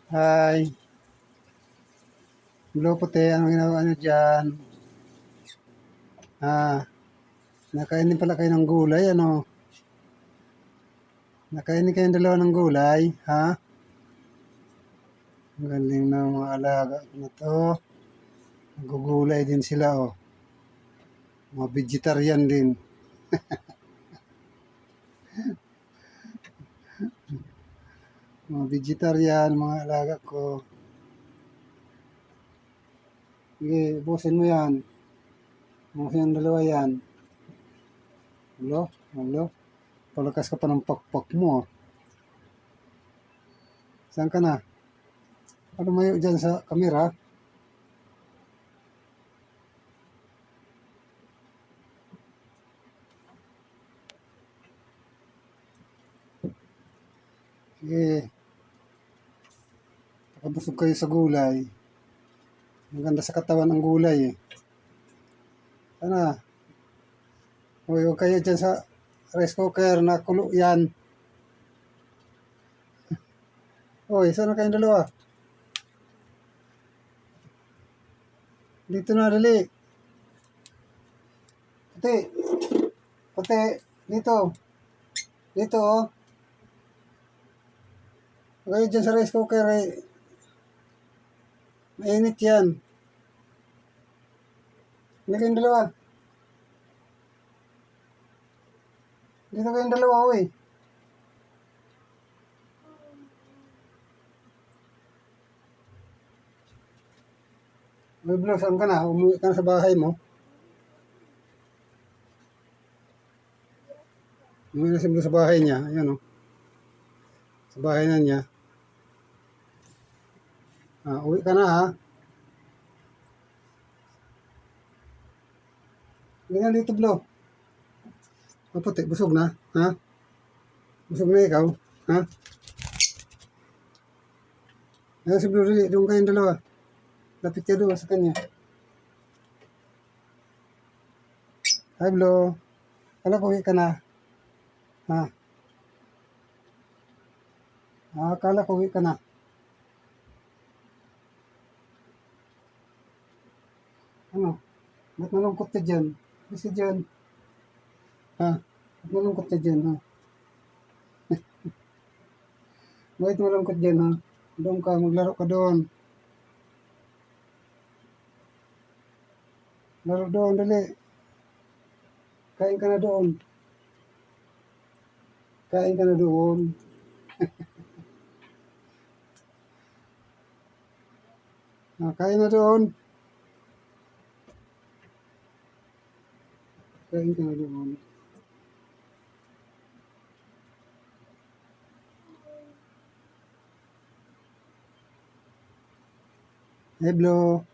Hi, hello puti, anong ginagawa niyo dyan? Ah, nakain din pala kayo ng gulay, ano? Nakain din kayong dalawa ng gulay, ha? Ang galing ng mga alaga ko na to. Nagugulay din sila, oh. Mga vegetarian din. Mga vegetarian, mga alaga ko. Sige, ubusin mo yan. Ubusin yung dalawa yan. Hello? Hello? Palakas ka pa ng pakpak mo, oh. Saan ka na? Ano mayo dyan sa kamera? Sige, pakabusog kayo sa gulay. Maganda sa katawan ng gulay, eh. Sana, huwag kayo dyan sa rice cooker na kulo yan. Hoy, sana kayong dalawa? Dito na, dali. Puti. Puti. Dito. Dito, oh. Huwag kayo dyan sa rice cooker, eh. Mainit yan. Hindi kayong dalawa. Dito kayong dalawa, hoy. May blow, saan ka na? Umuwi ka na sa bahay mo. Umuwi na si Blue sa bahay niya. Ayan, oh. Sa bahay na niya. Uwi ka na, ha? Hindi nga dito, Blue. Puti, busog na. Ha? Busog na ikaw. Ha? Ayan si Blue, dali. Doon kayong dalawa. Lapit ka doon sa kanya. Hi, Blue. Kala ko uwi ka na. Ha? Akala ko uwi ka na. Ano? Ba't malungkot ka dyan? Kasi dyan. Ha? Ba't malungkot ka dyan, ha? Bakit malungkot dyan, ha? Doon ka, maglaro ka doon. Laro doon, dali. Kain ka na doon. Kain ka na doon. Kain na doon. Kain ka na doon. Hey, Blo.